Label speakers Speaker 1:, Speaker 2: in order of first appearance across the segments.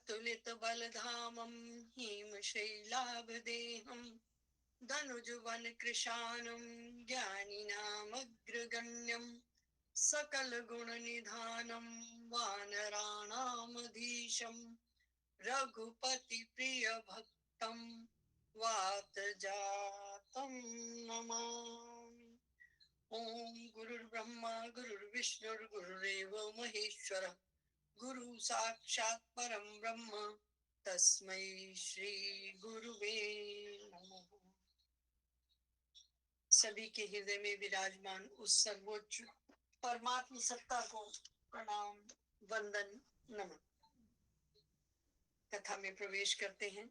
Speaker 1: अतुलित बलधामं हिमशैलाभदेहं धनुजुवन कृशानं ज्ञानिनामग्रगण्यं सकलगुणनिधानं वानराणामधीशं रघुपतिप्रियभक्तं वातजातं नमामि। ओम गुरुर्ब्रह्मा गुरुर्विष्णुर्गुरुरेव महेश्वरः गुरु साक्षात् परम ब्रह्म तस्मै श्री गुरुवे नमः। सभी के हृदय में विराजमान उस सर्वोच्च परमात्म सत्ता को प्रणाम, वंदन, नमन। कथा में प्रवेश करते हैं।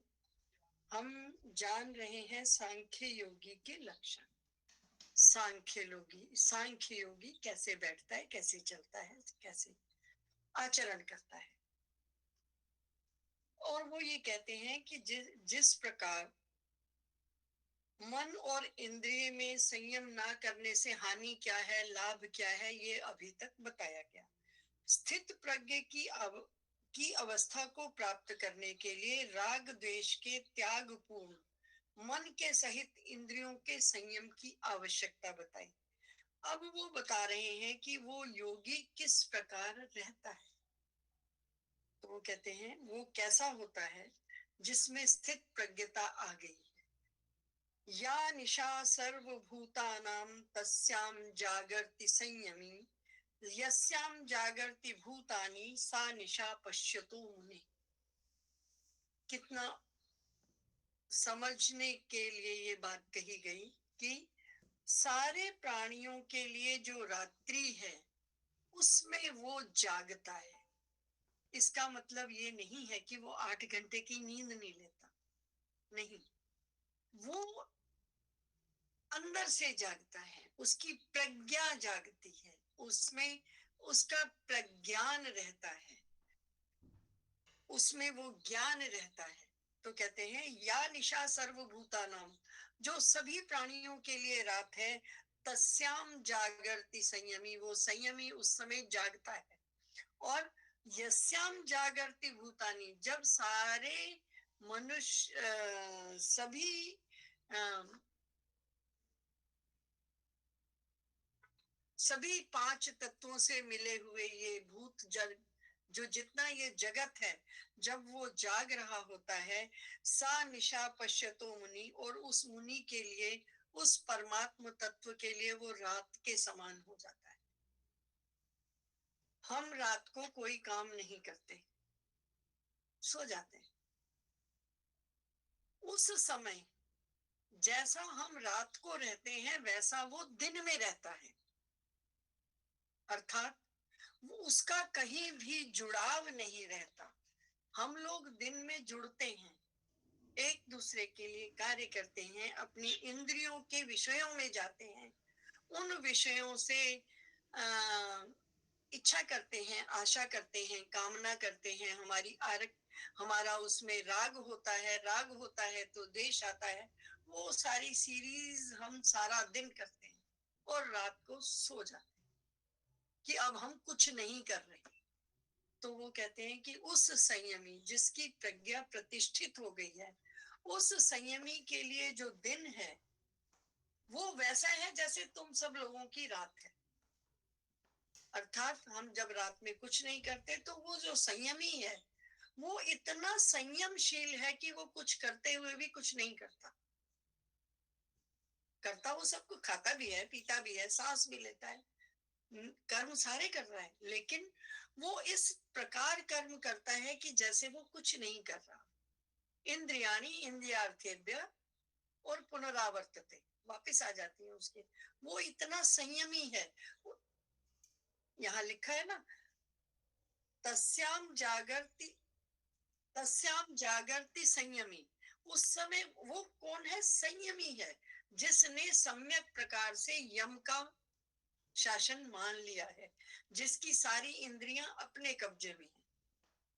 Speaker 1: हम जान रहे हैं सांख्य योगी के लक्षण। सांख्य योगी कैसे बैठता है, कैसे चलता है, कैसे आचरण करता है। और वो ये कहते हैं कि जिस प्रकार मन और इंद्रिय में संयम ना करने से हानि क्या है, लाभ क्या है, ये अभी तक बताया गया। स्थित प्रज्ञ की अवस्था को प्राप्त करने के लिए राग द्वेष के त्याग पूर्ण मन के सहित इंद्रियों के संयम की आवश्यकता बताई। अब वो बता रहे हैं कि वो योगी किस प्रकार रहता है। तो वो कहते हैं वो कैसा होता है जिसमें स्थित प्रज्ञता आ गई। या निशा सर्वभूतानां तस्यां जागर्ति संयमी यस्यां जागर्ति भूतानि सा निशा पश्यतु मुनि। कितना समझने के लिए ये बात कही गई कि सारे प्राणियों के लिए जो रात्रि है उसमें वो जागता है। इसका मतलब ये नहीं है कि वो 8 घंटे की नींद नहीं लेता, नहीं, वो अंदर से जागता है, उसकी प्रज्ञा जागती है, उसमें उसका प्रज्ञान रहता है, उसमें वो ज्ञान रहता है। तो कहते हैं या निशा सर्वभूतानाम, जो सभी प्राणियों के लिए रात है, तस्याम जागर्ति संयमी, वो संयमी उस समय जागता है। और यस्याम जागर्ति भूतानी, जब सारे मनुष्य सभी सभी 5 तत्वों से मिले हुए ये भूत जल, जो जितना ये जगत है, जब वो जाग रहा होता है, सा निशा पश्यतो मुनि, और उस मुनि के लिए, उस परमात्म तत्व के लिए वो रात के समान हो जाता है। हम रात को कोई काम नहीं करते, सो जाते हैं। उस समय जैसा हम रात को रहते हैं वैसा वो दिन में रहता है। अर्थात उसका कहीं भी जुड़ाव नहीं रहता। हम लोग दिन में जुड़ते हैं, एक दूसरे के लिए कार्य करते हैं, अपनी इंद्रियों के विषयों में जाते हैं, उन विषयों से इच्छा करते हैं, आशा करते हैं, कामना करते हैं। हमारा उसमें राग होता है तो द्वेष आता है। वो सारी सीरीज हम सारा दिन करते हैं और रात को सो जाते हैं कि अब हम कुछ नहीं कर रहे। तो वो कहते हैं कि उस संयमी जिसकी प्रज्ञा प्रतिष्ठित हो गई है, उस संयमी के लिए जो दिन है वो वैसा है जैसे तुम सब लोगों की रात है। अर्थात हम जब रात में कुछ नहीं करते तो वो जो संयमी है वो इतना संयमशील है कि वो कुछ करते हुए भी कुछ नहीं करता। करता वो सब कुछ, खाता भी है, पीता भी है, सांस भी लेता है, कर्म सारे कर रहा है, लेकिन वो इस प्रकार कर्म करता है कि जैसे वो कुछ नहीं कर रहा। इंद्रियाणी इंद्रियार्थेभ्य और पुनरावर्तते, वापिस आ जाती है उसके। वो इतना संयमी है। यहाँ लिखा है ना, तस्याम जागर्ति संयमी। उस समय वो कौन है? संयमी है, जिसने सम्यक प्रकार से यम का शासन मान लिया है, जिसकी सारी इंद्रियां अपने कब्जे में है,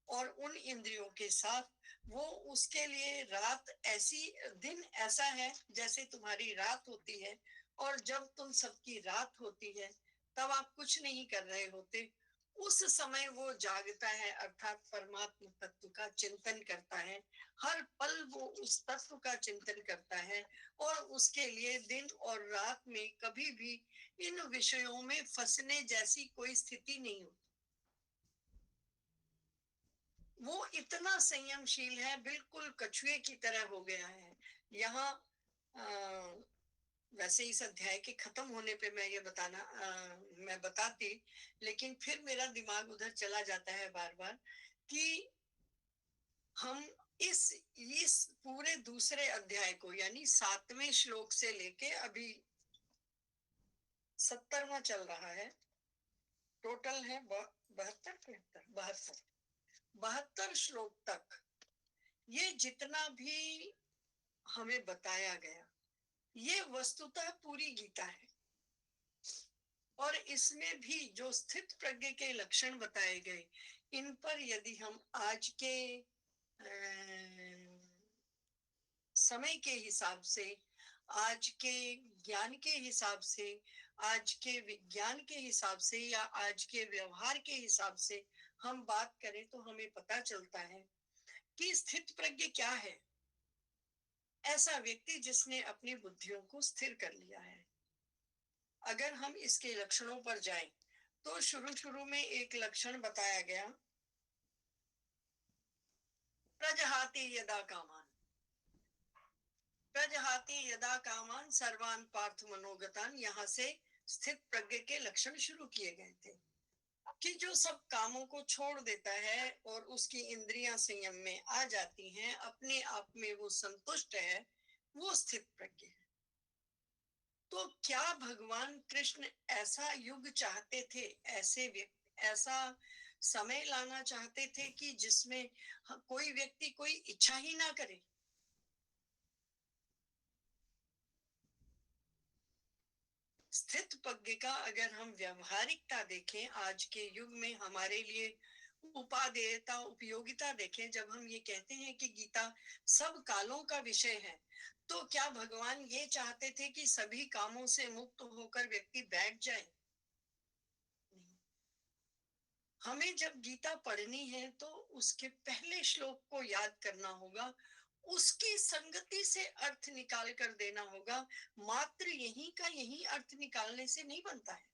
Speaker 1: और उन इंद्रियों के साथ वो उसके लिए रात ऐसी, दिन ऐसा है जैसे तुम्हारी रात होती है। और जब तुम सबकी रात होती है तब आप कुछ नहीं कर रहे होते, उस समय वो जागता है, अर्थात परमात्म तत्व का चिंतन करता है। हर पल वो उस तत्व का चिंतन करता है और उसके लिए दिन और रात में कभी भी इन विषयों में फंसने जैसी कोई स्थिति नहीं होती। वो इतना संयमशील है, बिल्कुल कछुए की तरह हो गया है। यहाँ वैसे इस अध्याय के खत्म होने पे मैं ये मैं बताती, लेकिन फिर मेरा दिमाग उधर चला जाता है बार बार कि हम इस पूरे दूसरे अध्याय को, यानी 7वें श्लोक से लेके अभी 70वां चल रहा है, टोटल है 72 73 72 72 श्लोक तक ये जितना भी हमें बताया गया, ये वस्तुतः पूरी गीता है। और इसमें भी जो स्थित प्रज्ञ के लक्षण बताए गए, इन पर यदि हम आज के समय के हिसाब से, आज के ज्ञान के हिसाब से, आज के विज्ञान के हिसाब से या आज के व्यवहार के हिसाब से हम बात करें तो हमें पता चलता है कि स्थित प्रज्ञ क्या है। ऐसा व्यक्ति जिसने अपनी बुद्धियों को स्थिर कर लिया है। अगर हम इसके लक्षणों पर जाएं तो शुरू शुरू में एक लक्षण बताया गया, प्रजहाति यदा कामान, प्रजहाति यदा कामान सर्वान पार्थ मनोगतान। यहाँ से स्थित प्रज्ञ के लक्षण शुरू किए गए थे कि जो सब कामों को छोड़ देता है और उसकी इंद्रियां संयम में आ जाती हैं, अपने आप में वो संतुष्ट है, वो स्थित प्रज्ञ है। तो क्या भगवान कृष्ण ऐसा युग चाहते थे, ऐसा समय लाना चाहते थे कि जिसमें कोई व्यक्ति कोई इच्छा ही ना करे? स्थित प्रज्ञ का अगर हम व्यवहारिकता देखें, आज के युग में हमारे लिए उपादेयता, उपयोगिता देखें, जब हम ये कहते हैं कि गीता सब कालों का विषय है, तो क्या भगवान ये चाहते थे कि सभी कामों से मुक्त होकर व्यक्ति बैठ जाए? नहीं। हमें जब गीता पढ़नी है तो उसके पहले श्लोक को याद करना होगा, उसकी संगति से अर्थ निकाल कर देना होगा। मात्र यही का यही अर्थ निकालने से नहीं बनता है।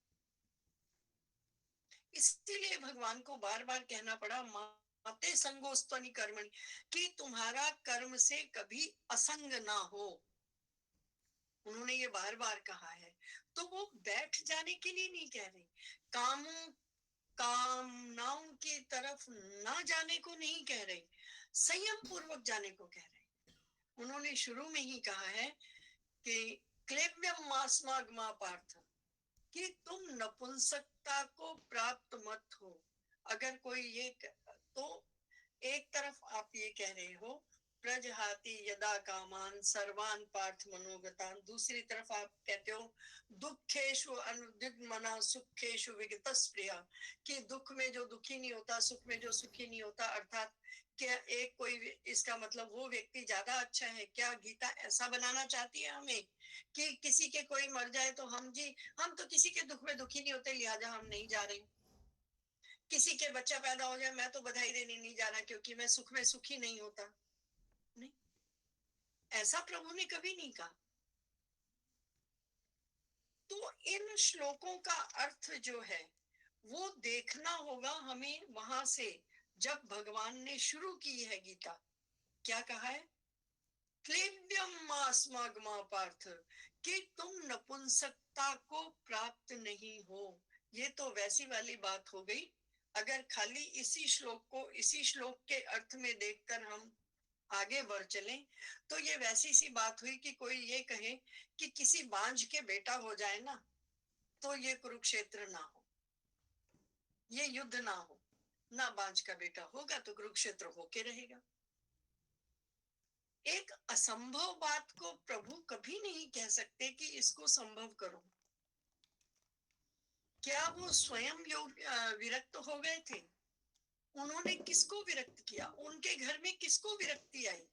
Speaker 1: इसीलिए भगवान को बार बार कहना पड़ा, माते संगोस्तनि कर्मणि, कि तुम्हारा कर्म से कभी असंग ना हो। उन्होंने ये बार बार कहा है। तो वो बैठ जाने के लिए नहीं कह रहे, कामों कामनाओं की तरफ ना जाने को नहीं कह रहे, संयम पूर्वक जाने को कह रहे। उन्होंने शुरू में ही कहा है कि क्लेव्यम मास्मागमा पार्थ, कि तुम नपुंसकता को प्राप्त मत हो। अगर कोई ये तो एक तरफ आप ये कह रहे हो, प्रजहाति यदा कामान सर्वान पार्थ मनोगतान, दूसरी तरफ आप कहते हो दुखेशु अनुद्विग्मना सुखेशु विगतस्पृहा, कि दुख में जो दुखी नहीं होता, सुख में जो सुखी नहीं होता। अर्थात क्या एक कोई, इसका मतलब वो व्यक्ति ज्यादा अच्छा है क्या? गीता ऐसा बनाना चाहती है हमें कि किसी के कोई मर जाए तो हम तो किसी के दुख में दुखी नहीं होते, लिहाजा हम नहीं जा रहे। किसी के बच्चा पैदा हो जाए, मैं तो बधाई देने नहीं जा रहा क्योंकि मैं सुख में सुखी नहीं होता। नहीं, ऐसा प्रभु ने कभी नहीं कहा। तो इन श्लोकों का अर्थ जो है वो देखना होगा हमें वहां से, जब भगवान ने शुरू की है गीता। क्या कहा है? क्लेव्यम मास्मागमा पार्थ, कि तुम नपुंसकता को प्राप्त नहीं हो। ये तो वैसी वाली बात हो गई। अगर खाली इसी श्लोक को इसी श्लोक के अर्थ में देखकर हम आगे बढ़ चलें तो ये वैसी सी बात हुई कि कोई ये कहे कि किसी बांझ के बेटा हो जाए ना, तो ये कुरुक्षेत्र ना हो, ये युद्ध ना हो। ना बांझ का बेटा होगा तो कुरुक्षेत्र होके रहेगा। एक असंभव बात को प्रभु कभी नहीं कह सकते कि इसको संभव करो। क्या वो स्वयं विरक्त हो गए थे? उन्होंने किसको विरक्त किया? उनके घर में किसको विरक्ति आई?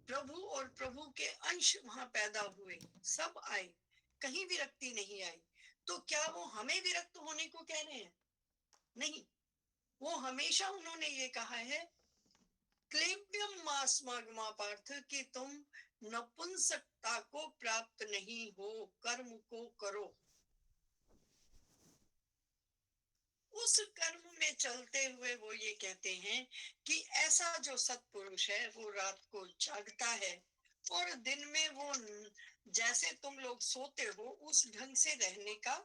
Speaker 1: प्रभु और प्रभु के अंश वहां पैदा हुए, सब आए, कहीं विरक्ति नहीं आई। तो क्या वो हमें विरक्त होने को कह रहे हैं? नहीं, वो हमेशा उन्होंने ये कहा है, क्लेब्यम मास्मागमा पार्थ, कि तुम नपुंसकता को प्राप्त नहीं हो, कर्म को करो। उस कर्म में चलते हुए वो ये कहते हैं कि ऐसा जो सत्पुरुष है वो रात को जागता है और दिन में वो जैसे तुम लोग सोते हो उस ढंग से रहने का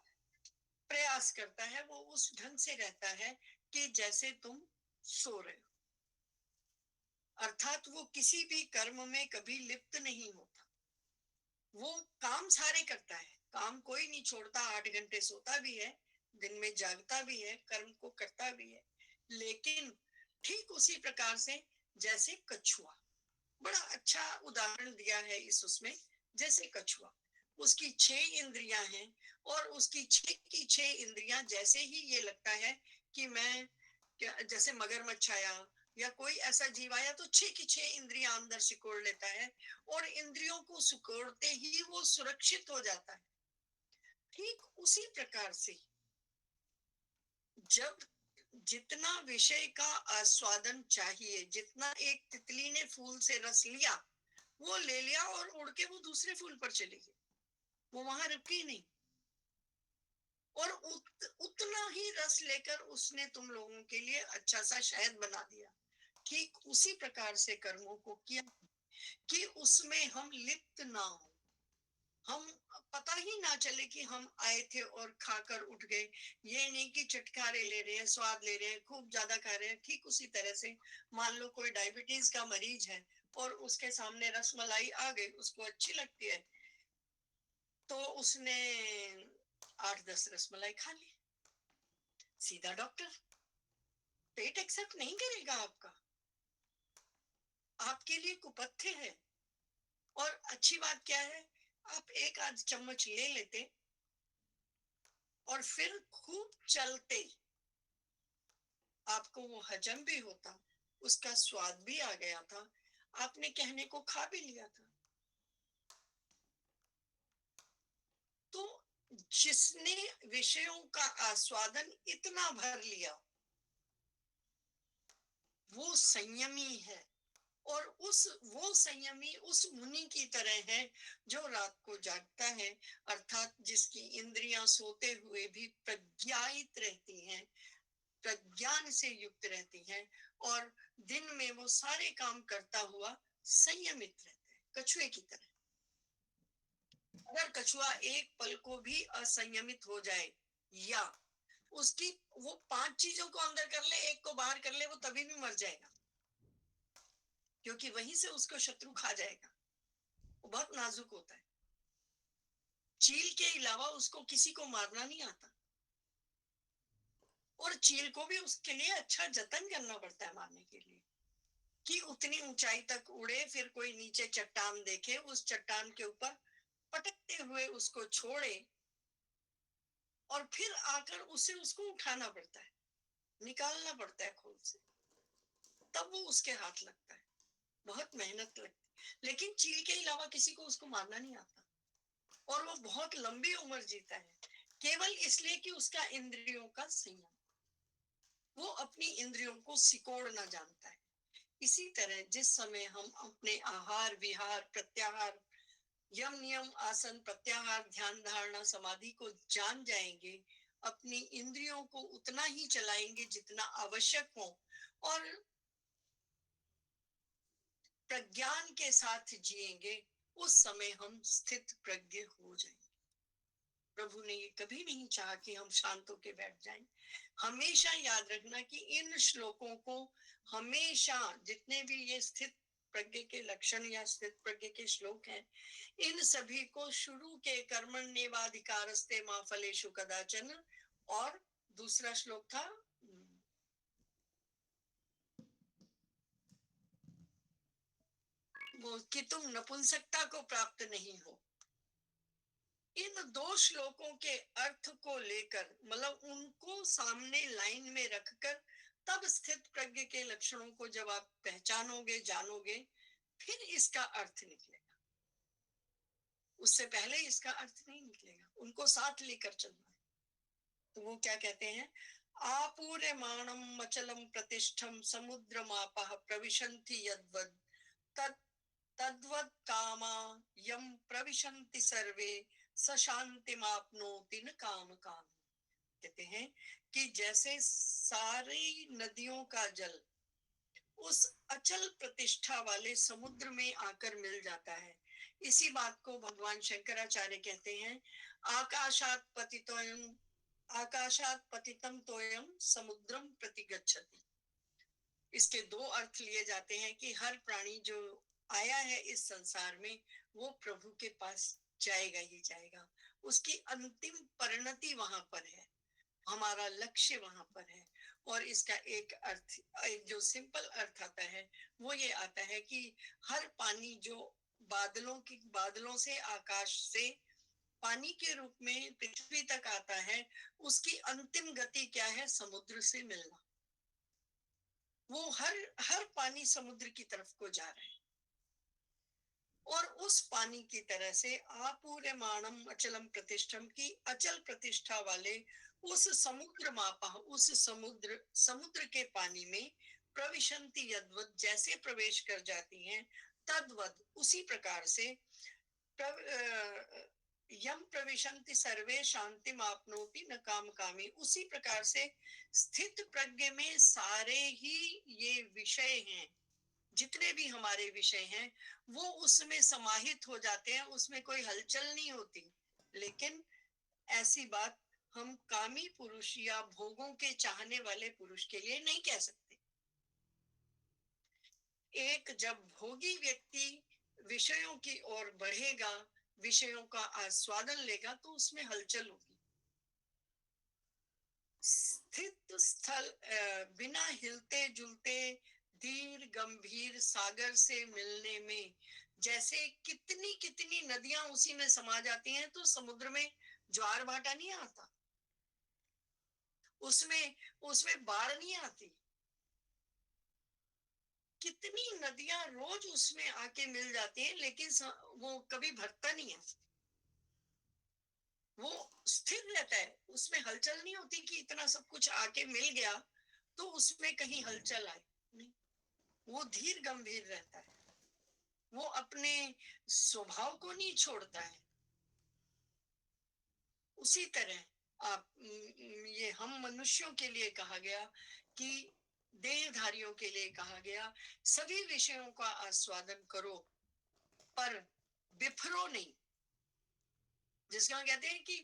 Speaker 1: प्रयास करता है, वो उस ढंग से रहता है कि जैसे तुम सो रहे हो। अर्थात वो किसी भी कर्म में कभी लिप्त नहीं होता, वो काम सारे करता है, काम कोई नहीं छोड़ता, 8 घंटे सोता भी है, दिन में जागता भी है, कर्म को करता भी है, लेकिन ठीक उसी प्रकार से जैसे कछुआ, बड़ा अच्छा उदाहरण दिया है इस उसमें, जैसे कछुआ, उसकी 6 इंद्रियां हैं और उसकी 6 की 6 इंद्रियां, जैसे ही ये लगता है कि मैं जैसे मगरमच्छ आया या कोई ऐसा जीव आया तो 6 की 6 इंद्रियां अंदर सिकोड़ लेता है और इंद्रियों को सिकोड़ते ही वो सुरक्षित हो जाता है। ठीक उसी प्रकार से जब जितना विषय का आस्वादन चाहिए, जितना एक तितली ने फूल से रस लिया, वो ले लिया और उड़ के वो दूसरे फूल पर चली गई, वो वहां रुकी नहीं, और उतना ही रस लेकर उसने तुम लोगों के लिए अच्छा सा शहद बना दिया। ठीक उसी प्रकार से कर्मों को किया कि उसमें हम लिप्त ना हो, हम पता ही ना चले कि हम आए थे और खाकर उठ गए, ये नहीं कि चटकारे ले रहे हैं, स्वाद ले रहे हैं, खूब ज्यादा खा रहे हैं। ठीक उसी तरह से मान लो कोई डायबिटीज का मरीज है और उसके सामने रसमलाई आ गई, उसको अच्छी लगती है, तो उसने 8-10 रसमलाई खा ली, सीधा डॉक्टर, पेट एक्सेप्ट नहीं करेगा आपका, आपके लिए कुपथ्य है। और अच्छी बात क्या है, आप एक आध चम्मच ले लेते और फिर खूब चलते, आपको वो हजम भी होता, उसका स्वाद भी आ गया था, आपने कहने को खा भी लिया था। तो जिसने विषयों का आस्वादन इतना भर लिया वो संयमी है, और उस वो संयमी उस मुनि की तरह है जो रात को जागता है, अर्थात जिसकी इंद्रियां सोते हुए भी प्रज्ञायित रहती हैं, प्रज्ञान से युक्त रहती हैं, और दिन में वो सारे काम करता हुआ संयमित रहता है, कछुए की तरह। अगर कछुआ एक पल को भी असंयमित हो जाए या उसकी वो 5 चीजों को अंदर कर ले, एक को बाहर कर ले, वो तभी भी मर जाएगा, क्योंकि वहीं से उसको शत्रु खा जाएगा, वो बहुत नाजुक होता है। चील के अलावा उसको किसी को मारना नहीं आता, और चील को भी उसके लिए अच्छा जतन करना पड़ता है मारने के लिए, कि उतनी ऊंचाई तक उड़े, फिर कोई नीचे चट्टान देखे, उस चट्टान के ऊपर पटकते हुए उसको छोड़े, और फिर आकर उसे उसको उठाना पड़ता है, निकालना पड़ता है खोल से, तब वो उसके हाथ लगता है, बहुत मेहनत लगती है। लेकिन चील के अलावा किसी को उसको मारना नहीं आता, और वो बहुत लंबी उम्र जीता है, केवल इसलिए कि उसका इंद्रियों का संयम, वो अपनी इंद्रियों को सिकोड़ना जानता है। इसी तरह जिस समय हम अपने आहार विहार प्रत्याहार, यम नियम आसन प्रत्याहार ध्यान धारणा समाधि को जान जाएंगे, अपनी इंद्रियों को उतना ही चलाएंगे जितना आवश्यक हो, और प्रज्ञान के साथ जिएंगे, उस समय हम स्थित प्रज्ञ हो जाएंगे। प्रभु ने ये कभी नहीं चाहा कि हम शांत होके बैठ जाएं। हमेशा याद रखना कि इन श्लोकों को हमेशा, जितने भी ये स्थित प्रज्ञ के लक्षण या स्थित प्रज्ञ के श्लोक हैं, इन सभी को शुरू के कर्मण्येवाधिकारस्ते मा फलेषु कदाचन, और दूसरा श्लोक था वो कि तुम नपुंसकता को प्राप्त नहीं हो, इन 2 श्लोकों के अर्थ को लेकर, मतलब उनको सामने लाइन में रखकर, तब स्थित प्रज्ञ के लक्षणों को जब आप पहचानोगे जानोगे, फिर इसका अर्थ निकलेगा, उससे पहले इसका अर्थ नहीं निकलेगा, उनको साथ लेकर चलना है। तो वो क्या कहते हैं, आपूर्यमाणम् अचलं प्रतिष्ठं समुद्रमापः प्रविशन्ति यद्वद् तत् तद्वत् कामा यम प्रविशन्ति सर्वे स शांतिमाप्नोति न काम काम। कहते हैं कि जैसे सारी नदियों का जल उस अचल प्रतिष्ठा वाले समुद्र में आकर मिल जाता है, इसी बात को भगवान शंकराचार्य कहते हैं, आकाशात पतितोयम आकाशात पतितम तोयम समुद्रम प्रति गच्छति। इसके दो अर्थ लिए जाते हैं कि हर प्राणी जो आया है इस संसार में वो प्रभु के पास जाएगा ही जाएगा, उसकी अंतिम परिणति वहां पर है, हमारा लक्ष्य वहां पर है। और इसका एक अर्थ, एक जो सिंपल अर्थ आता है वो ये आता है कि हर पानी जो बादलों से, आकाश से पानी के रूप में पृथ्वी तक आता है, उसकी अंतिम गति क्या है? समुद्र से मिलना। वो हर हर पानी समुद्र की तरफ को जा रहा है। और उस पानी की तरह से आपूर्यमाणम अचलम प्रतिष्ठम की अचल प्रतिष्ठा वाले उस समुद्र मापा, उस समुद्र के पानी में प्रविशंति यद्वत, जैसे प्रवेश कर जाती हैं, तद्वत उसी प्रकार से यम प्रविशंति सर्वे शांति मापनोति न काम कामी, उसी प्रकार से स्थित प्रज्ञ में सारे ही ये विषय हैं, जितने भी हमारे विषय हैं वो उसमें समाहित हो जाते हैं, उसमें कोई हलचल नहीं होती। लेकिन ऐसी बात हम कामी पुरुष या भोगों के चाहने वाले पुरुष के लिए नहीं कह सकते। एक जब भोगी व्यक्ति विषयों की ओर बढ़ेगा, विषयों का आस्वादन लेगा, तो उसमें हलचल होगी। स्थित स्थल बिना हिलते जुलते धीर गंभीर सागर से मिलने में जैसे कितनी कितनी नदियां उसी में समा जाती हैं, तो समुद्र में ज्वार भाटा नहीं आता, उसमें उसमें बाढ़ नहीं आती। कितनी नदियां रोज उसमें आके मिल जाती हैं, लेकिन वो कभी भरता नहीं है, वो स्थिर रहता है, उसमें हलचल नहीं होती कि इतना सब कुछ आके मिल गया तो उसमें कहीं हलचल आए, नहीं, वो धीर गंभीर रहता है, वो अपने स्वभाव को नहीं छोड़ता है। उसी तरह आप ये हम मनुष्यों के लिए कहा गया कि देहधारियों के लिए कहा गया, सभी विषयों का आस्वादन करो पर बिफरो नहीं। जिसका कहते हैं कि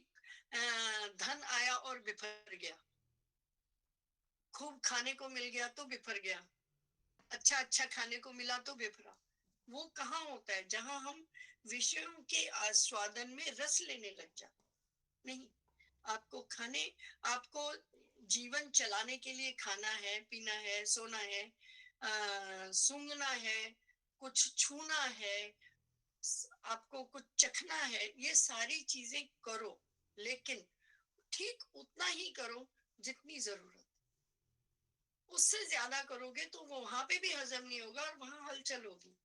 Speaker 1: धन आया और बिफर गया, खूब खाने को मिल गया तो बिफर गया, अच्छा अच्छा खाने को मिला तो बिफरा। वो कहाँ होता है? जहां हम विषयों के आस्वादन में रस लेने लग जाते। नहीं, आपको आपको जीवन चलाने के लिए खाना है, पीना है, सोना है, सूंघना है, कुछ छूना है, आपको कुछ चखना है, ये सारी चीजें करो, लेकिन ठीक उतना ही करो जितनी जरूरत। उससे ज्यादा करोगे तो वो वहां पे भी हजम नहीं होगा और वहां हलचल होगी।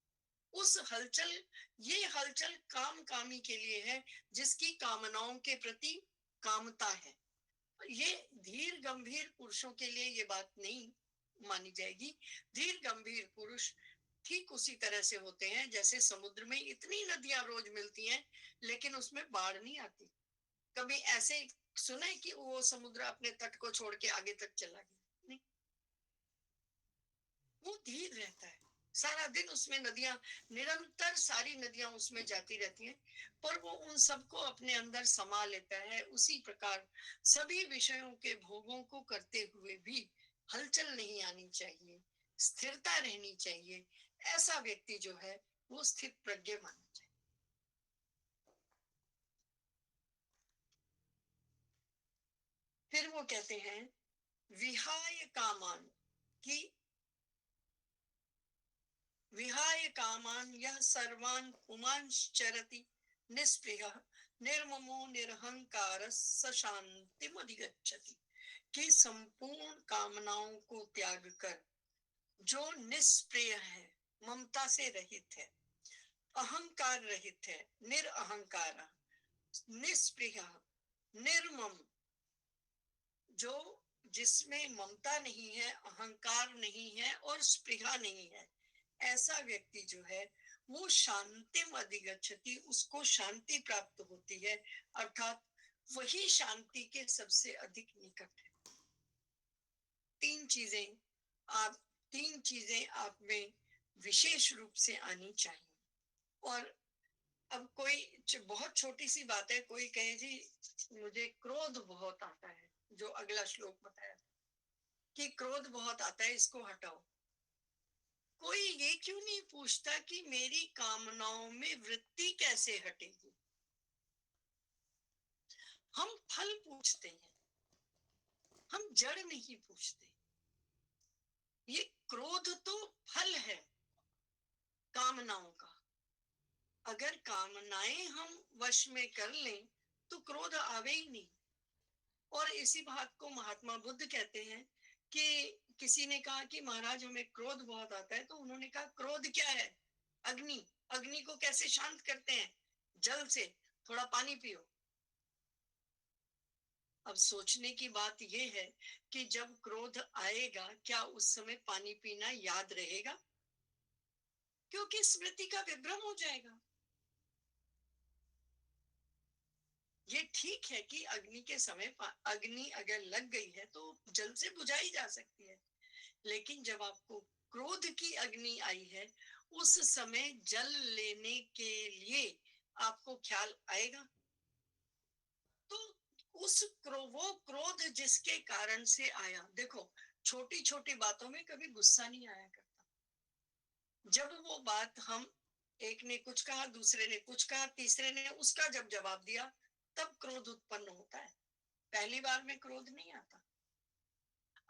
Speaker 1: ये हलचल काम कामी के लिए है, जिसकी कामनाओं के प्रति कामता है। ये धीर गंभीर पुरुषों के लिए ये बात नहीं मानी जाएगी। धीर गंभीर पुरुष ठीक उसी तरह से होते हैं जैसे समुद्र में इतनी नदियां रोज मिलती हैं, लेकिन उसमें बाढ़ नहीं आती। कभी ऐसे सुना है कि वो समुद्र अपने तट को छोड़ के आगे तक चला गया? नहीं, वो धीर रहता है, सारा दिन उसमें नदियां, निरंतर सारी नदियां उसमें जाती रहती हैं, पर वो उन सबको अपने अंदर समा लेता है। उसी प्रकार सभी विषयों के भोगों को करते हुए भी हलचल नहीं आनी चाहिए, स्थिरता रहनी चाहिए। ऐसा व्यक्ति जो है वो स्थित प्रज्ञ माना चाहिए। फिर वो कहते हैं विहाय कामान, की विहाय कामान यह सर्वान पुमांश्चरति निस्पृह निर्ममो निरहंकार स शांतिम अधिगच्छति। कि संपूर्ण कामनाओं को त्याग कर जो निष्प्रिय है, ममता से रहित है, अहंकार रहित है, निरअहंकार, निष्प्रिय, निर्मम, जो जिसमें ममता नहीं है, अहंकार नहीं है और स्पृहा नहीं है, ऐसा व्यक्ति जो है वो शांतिम अधिगच्छति, उसको शांति प्राप्त होती है, अर्थात वही शांति के सबसे अधिक निकट है। तीन चीजें आप तीन चीजें आप में विशेष रूप से आनी चाहिए। और अब कोई बहुत छोटी सी बात है, कोई कहे जी मुझे क्रोध बहुत आता है, जो अगला श्लोक बताया कि क्रोध बहुत आता है, इसको हटाओ। कोई ये क्यों नहीं पूछता कि मेरी कामनाओं में वृत्ति कैसे हटेगी? हम फल पूछते हैं, हम जड़ नहीं पूछते। ये क्रोध तो फल है कामनाओं का। अगर कामनाएं हम वश में कर लें तो क्रोध आवे ही नहीं। और इसी बात को महात्मा बुद्ध कहते हैं कि किसी ने कहा कि महाराज हमें क्रोध बहुत आता है, तो उन्होंने कहा क्रोध क्या है? अग्नि। अग्नि को कैसे शांत करते हैं? जल से। थोड़ा पानी पियो। अब सोचने की बात यह है कि जब क्रोध आएगा, क्या उस समय पानी पीना याद रहेगा? क्योंकि स्मृति का विभ्रम हो जाएगा। ये ठीक है कि अग्नि के समय अग्नि अगर लग गई है तो जल से बुझाई जा सकती है, लेकिन जब आपको क्रोध की अग्नि आई है, उस समय जल लेने के लिए आपको ख्याल आएगा। तो वो क्रोध जिसके कारण से आया, देखो छोटी छोटी बातों में कभी गुस्सा नहीं आया करता। जब वो बात हम, एक ने कुछ कहा, दूसरे ने कुछ कहा, तीसरे ने उसका जब जवाब दिया, तब क्रोध उत्पन्न होता है। पहली बार में क्रोध नहीं आता।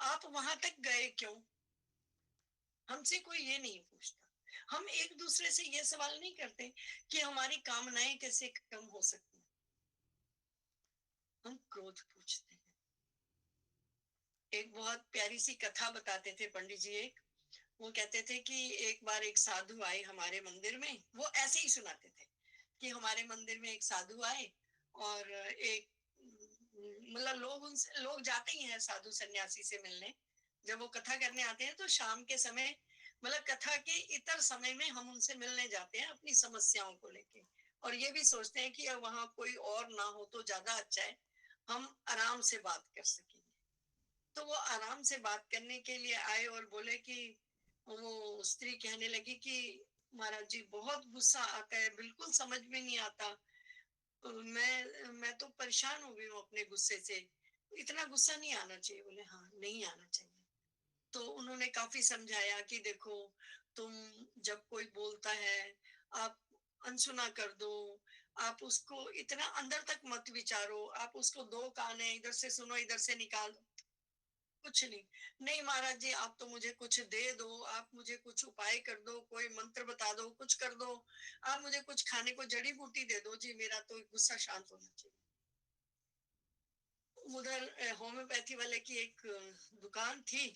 Speaker 1: आप वहां तक गए क्यों? हमसे कोई ये नहीं पूछता। हम एक दूसरे से ये सवाल नहीं करते कि हमारी कामनाएं कैसे कम हो सकती हैं। हम क्रोध पूछते हैं। एक बहुत प्यारी सी कथा बताते थे पंडित जी। एक वो कहते थे कि एक बार एक साधु आए हमारे मंदिर में। वो ऐसे ही सुनाते थे कि हमारे मंदिर में एक साधु आए और एक, मतलब लोग जाते ही हैं साधु सन्यासी से मिलने। जब वो कथा करने आते हैं तो शाम के समय, मतलब कथा के इतर समय में हम उनसे मिलने जाते हैं अपनी समस्याओं को लेके, और ये भी सोचते हैं कि अब वहां कोई और ना हो तो ज्यादा अच्छा है, हम आराम से बात कर सकेंगे। तो वो आराम से बात करने के लिए आए और बोले कि, वो स्त्री कहने लगी कि महाराज जी बहुत गुस्सा आता है, बिल्कुल समझ में नहीं आता। मैं तो परेशान हो गई हूँ अपने गुस्से से। इतना गुस्सा नहीं आना चाहिए। बोले हाँ, नहीं आना चाहिए। तो उन्होंने काफी समझाया कि देखो, तुम जब कोई बोलता है, आप अनसुना कर दो। आप उसको इतना अंदर तक मत विचारो। आप उसको दो कान है, इधर से सुनो इधर से निकाल दो। कुछ नहीं। नहीं महाराज जी, आप तो मुझे कुछ दे दो, आप मुझे कुछ उपाय कर दो, कोई मंत्र बता दो, कुछ कर दो। आप मुझे कुछ खाने को जड़ी बूटी दे दो जी, मेरा तो गुस्सा शांत होना चाहिए। उधर होम्योपैथी वाले की एक दुकान थी।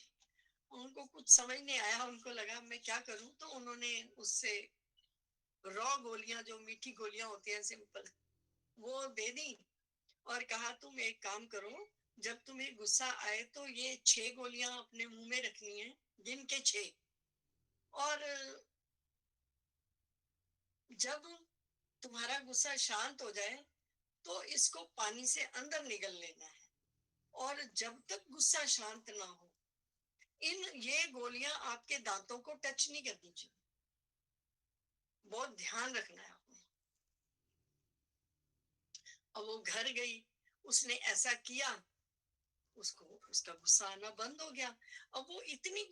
Speaker 1: उनको कुछ समझ नहीं आया। उनको लगा मैं क्या करूं, तो उन्होंने उससे रॉ गोलियां, जो मीठी गोलियां होती हैं सिंपल, वो दे दी और कहा तुम एक काम करो, जब तुम्हें गुस्सा आए तो ये 6 गोलियां अपने मुंह में रखनी है, दिन के 6। और जब तुम्हारा गुस्सा शांत हो जाए तो इसको पानी से अंदर निगल लेना है। और जब तक गुस्सा शांत ना हो, ये गोलियां आपके दांतों को टच नहीं करनी चाहिए। बहुत ध्यान रखना है आपने। अब वो घर गई, उसने ऐसा किया, उसको उसका गुस्सा आना बंद हो गया। अब वो इतनी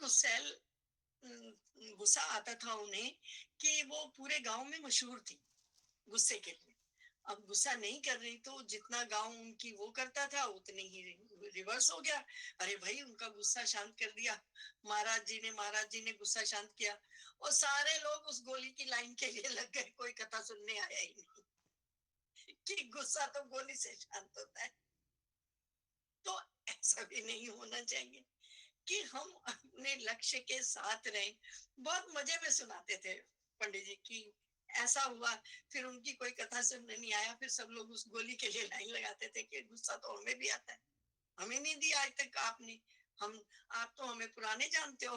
Speaker 1: गुस्सा आता था उन्हें कि वो पूरे गांव में मशहूर थी गुस्से के लिए। अब गुस्सा नहीं कर रही तो जितना गांव उनकी वो करता था उतने ही रिवर्स हो गया। अरे भाई, उनका गुस्सा शांत कर दिया महाराज जी ने गुस्सा शांत किया। और सारे लोग उस गोली की लाइन के लिए लग गए। कोई कथा सुनने आया ही नहीं कि गुस्सा तो गोली से शांत होता है। तो ऐसा भी नहीं होना चाहिए कि हम अपने लक्ष्य के साथ रहें। बहुत मजे में सुनाते थे पंडित जी की ऐसा हुआ। फिर उनकी कोई कथा सुनने नहीं आया, फिर सब लोग उस गोली के लिए लाइन लगाते थे कि गुस्सा तो हमें भी आता है। हमें नहीं दिया आज तक आपने। हम आप तो हमें पुराने जानते हो।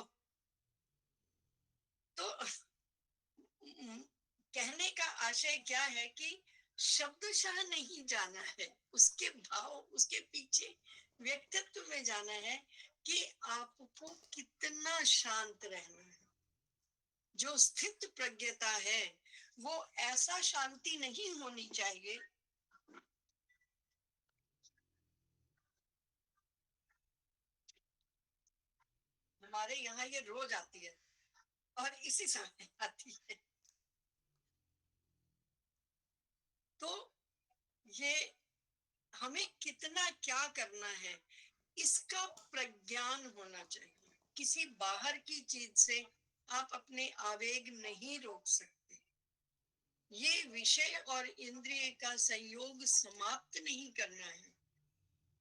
Speaker 1: तो कहने का आशय क्या है कि शब्दशः नहीं जाना है, उसके भाव, उसके पीछे व्यक्तित्व में जाना है कि आपको कितना शांत रहना है। जो स्थित प्रज्ञता है वो ऐसा शांति नहीं होनी चाहिए। हमारे यहाँ ये रोज आती है और इसी समय आती है। तो ये हमें कितना क्या करना है इसका प्रज्ञान होना चाहिए। किसी बाहर की चीज से आप अपने आवेग नहीं रोक सकते। ये विषय और इंद्रिय का संयोग समाप्त नहीं करना है,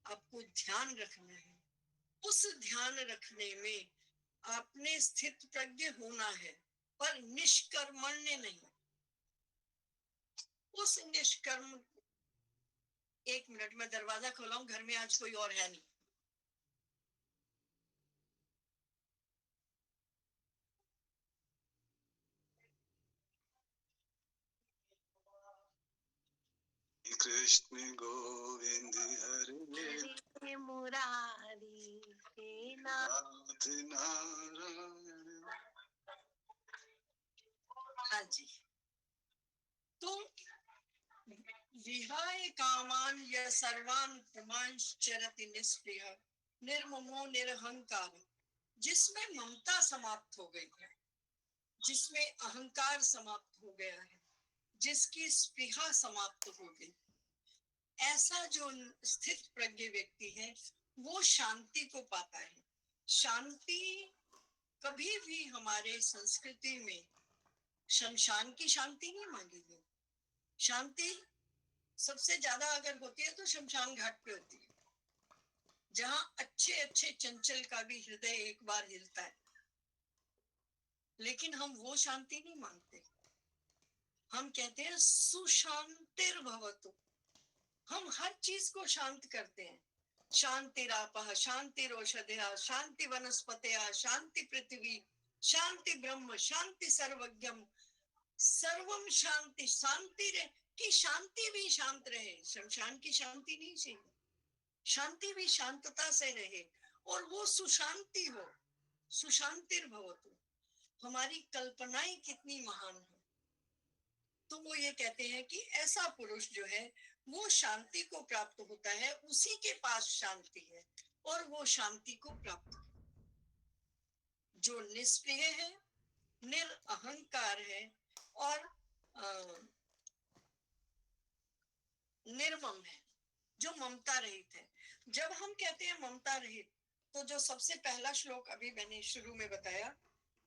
Speaker 1: आपको ध्यान रखना है। उस ध्यान रखने में आपने स्थित प्रज्ञ होना है, पर निष्कर्मण्य नहीं। उस निष्कर्म, एक मिनट में दरवाजा खोलाऊं, घर में आज कोई और है नहीं। कृष्ण गोविंद हरे मुरारी हे नाथ नारायण। हाँ जी। तो विहाय कामान या सर्वान प्रमांश्चरति निष्क्रिय निर्ममो निरहंकार, जिसमें ममता समाप्त हो गई है, जिसमें अहंकार समाप्त हो गया है, जिसकी स्पृहा समाप्त हो गई, ऐसा जो स्थित प्रज्ञ व्यक्ति है वो शांति को पाता है। शांति कभी भी हमारे संस्कृति में शमशान की शांति नहीं मांगी गई। शांति सबसे ज्यादा अगर होती है तो शमशान घाट पे होती है, जहां अच्छे अच्छे चंचल का भी हृदय एक बार हिलता है। लेकिन हम वो शांति नहीं मांगते। हम कहते हैं सुशांतिर्भवतु। हम हर चीज को शांत करते हैं। शांतिरापः शांतिरोषधयः शांति वनस्पतयः शांति पृथ्वी शांति ब्रह्म शांति सर्वज्ञम सर्वम शांति। शांति रहे कि शांति भी शांत रहे। शमशान की शांति नहीं चाहिए, शांति भी शांतता से रहे और वो सुशांति हो। सुशांतिर्भवतु। हमारी कल्पनाएं कितनी महान है। तो वो ये कहते हैं कि ऐसा पुरुष जो है वो शांति को प्राप्त होता है, उसी के पास शांति है और वो शांति को प्राप्त है। जो निष्क्रिय है, निरअहंकार है और निर्मम है, जो ममता रहित है। जब हम कहते हैं ममता रहित, तो जो सबसे पहला श्लोक अभी मैंने शुरू में बताया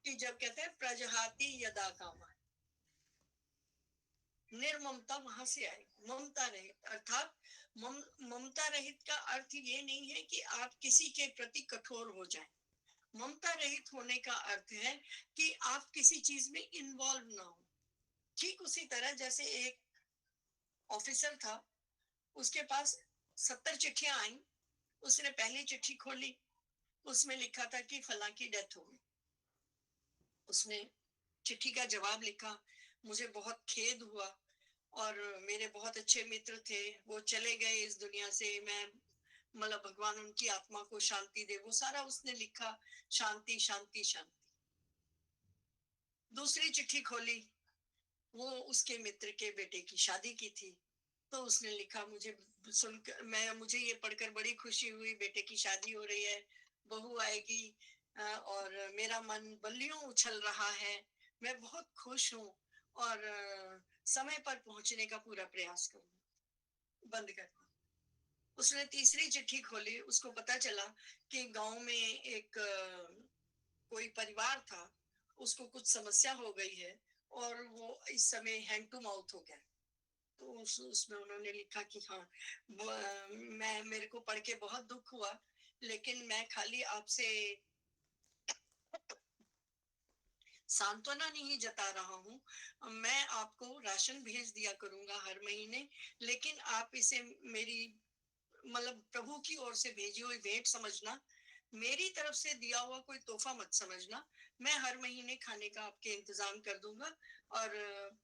Speaker 1: कि जब कहते हैं प्रजहाति यदा कामा, निर्ममता वहां से आई। ममता रहित अर्थात ममता रहित का अर्थ ये नहीं है कि आप किसी के प्रति कठोर हो जाएं। ममता रहित होने का अर्थ है कि आप किसी चीज में इन्वॉल्व ना हो। ठीक उसी तरह जैसे एक ऑफिसर था, उसके पास 70 चिट्ठियां आई, उसने पहली चिट्ठी खोली, उसमें लिखा था कि फलां की डेथ हो गई। उसने चिट्ठी का जवाब लिखा, मुझे बहुत खेद हुआ और मेरे बहुत अच्छे मित्र थे, वो चले गए इस दुनिया से, मैं मतलब भगवान उनकी आत्मा को शांति दे। वो सारा उसने लिखा, शांति शांति शांति। दूसरी चिट्ठी खोली, वो उसके मित्र के बेटे की शादी की थी, तो उसने लिखा, मुझे ये पढ़कर बड़ी खुशी हुई, बेटे की शादी हो रही है, बहू आएगी और मेरा मन बल्लियों उछल रहा है, मैं बहुत खुश हूँ और समय पर पहुंचने का पूरा प्रयास करूंगा। बंद करना। उसने तीसरी चिट्ठी खोली, उसको पता चला कि गांव में एक कोई परिवार था, उसको कुछ समस्या हो गई है और वो इस समय हैंड टू माउथ हो गया। तो उसमें उन्होंने लिखा कि हाँ, मेरे को पढ़ के बहुत दुख हुआ, लेकिन मैं खाली आपसे सांत्वना नहीं जता रहा हूँ, मैं आपको राशन भेज दिया करूंगा हर महीने, लेकिन आप इसे मेरी मतलब प्रभु की ओर से भेजी हुई भेंट समझना, मेरी तरफ से दिया हुआ कोई तोहफा मत समझना। मैं हर महीने खाने का आपके इंतजाम कर दूंगा और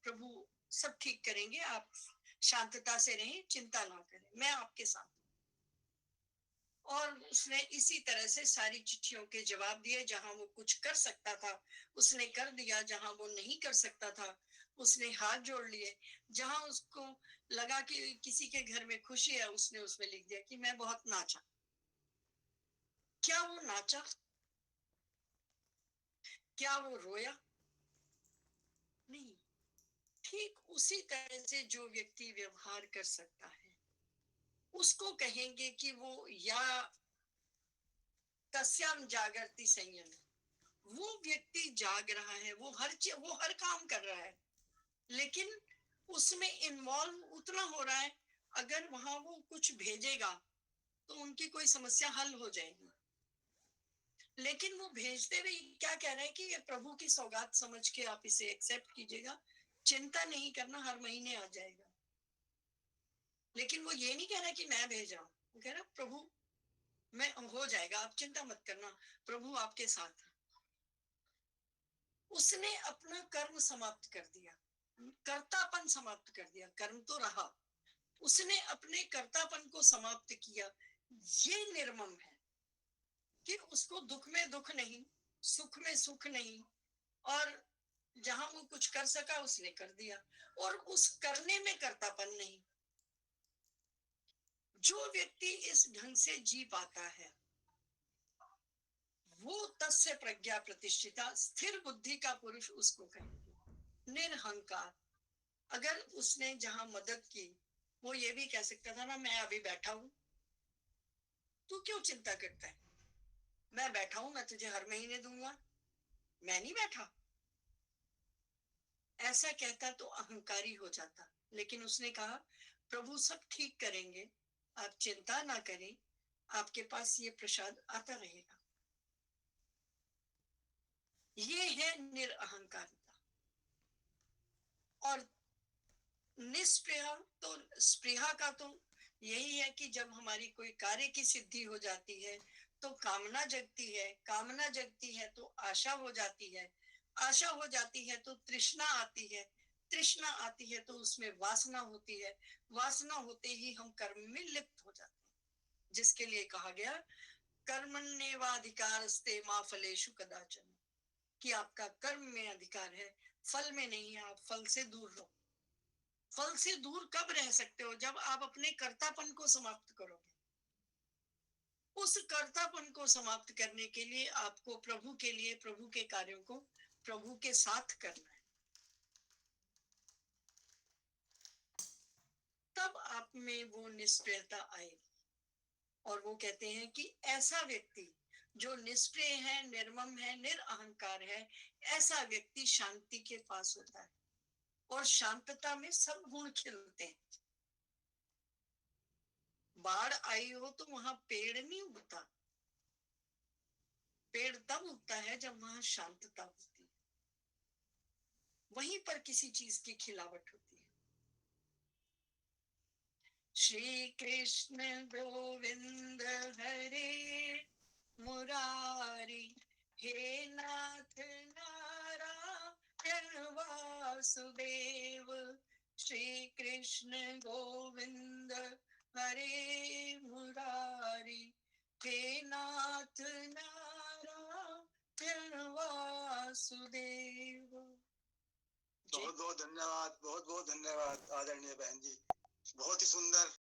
Speaker 1: प्रभु सब ठीक करेंगे, आप शांतता से रहें, चिंता ना करें, मैं आपके साथ हूं। और उसने इसी तरह से सारी चिट्ठियों के जवाब दिए, जहां वो कुछ कर सकता था उसने कर दिया, जहां वो नहीं कर सकता था उसने हाथ जोड़ लिए, जहां उसको लगा कि किसी के घर में खुशी है उसने उसमें लिख दिया कि मैं बहुत नाचा। क्या वो नाचा? क्या वो रोया? नहीं। ठीक उसी तरह से जो व्यक्ति व्यवहार कर सकता है उसको कहेंगे कि वो या तस्याम जागृति संयम, वो व्यक्ति जाग रहा है, वो हर काम कर रहा है, लेकिन उसमें इन्वॉल्व उतना हो रहा है, अगर वहां वो कुछ भेजेगा तो उनकी कोई समस्या हल हो जाएगी। लेकिन वो भेजते हुए क्या कह रहे हैं कि ये प्रभु की सौगात समझ के आप इसे एक्सेप्ट कीजिएगा, चिंता नहीं करना, हर महीने आ जाएगा। लेकिन वो ये नहीं कह रहा कि मैं भेजा हूं, वो कह रहा प्रभु मैं हो जाएगा, आप चिंता मत करना, प्रभु आपके साथ है। उसने अपना कर्म समाप्त कर दिया, कर्तापन समाप्त कर दिया, कर्म तो रहा, उसने अपने कर्तापन को समाप्त किया। ये निर्मम है कि उसको दुख में दुख नहीं, सुख में सुख नहीं, और जहां वो कुछ कर सका उसने कर दिया, और उस करने में कर्तापन नहीं। जो व्यक्ति इस ढंग से जी पाता है वो तस्य प्रज्ञा प्रतिष्ठिता, स्थिर बुद्धि का पुरुष उसको कहेंगे। निरहंकार। अगर उसने जहां मदद की, वो ये भी कह सकता था ना, मैं अभी बैठा हूं, तू क्यों चिंता करता है, मैं बैठा हूं, मैं तुझे हर महीने दूंगा, मैं नहीं बैठा। ऐसा कहता तो अहंकारी हो जाता, लेकिन उसने कहा प्रभु सब ठीक करेंगे, आप चिंता ना करें, आपके पास ये प्रसाद आता रहेगा। ये है निरअहंकारिता। और निस्पृहा, तो स्पृहा का तो यही है कि जब हमारी कोई कार्य की सिद्धि हो जाती है तो कामना जगती है, कामना जगती है तो आशा हो जाती है, आशा हो जाती है तो तृष्णा आती है, तृष्णा आती है तो उसमें वासना होती है, वासना होते ही हम कर्म में लिप्त हो जाते हैं, जिसके लिए कहा गया कर्मण्येवाधिकारस्ते मा फलेषु कदाचन, कि आपका कर्म में अधिकार है, फल में नहीं है, आप फल से दूर रहो। फल से दूर कब रह सकते हो? जब आप अपने कर्तापन को समाप्त करोगे। उस कर्तापन को समाप्त करने के लिए आपको प्रभु के लिए, प्रभु के कार्यों को प्रभु के साथ करना है, तब आप में वो निष्प्रियता आएगी। और वो कहते हैं कि ऐसा व्यक्ति जो निष्प्रिय है, निर्मम है, निरअहंकार है, ऐसा व्यक्ति शांति के पास होता है, और शांतता में सब गुण खिलते हैं। बाढ़ आई हो तो वहां पेड़ नहीं उगता, पेड़ तब उगता है जब वहां शांतता होती है, वहीं पर किसी चीज की खिलावट होती है। श्री कृष्ण गोविंद हरे मुरारी, हे नाथ नारायण वासुदेव, श्री कृष्ण गोविंद हरे मुरारी, हे नाथ नारायण वासुदेव।
Speaker 2: बहुत बहुत धन्यवाद, बहुत बहुत धन्यवाद आदरणीय बहन जी, बहुत ही सुंदर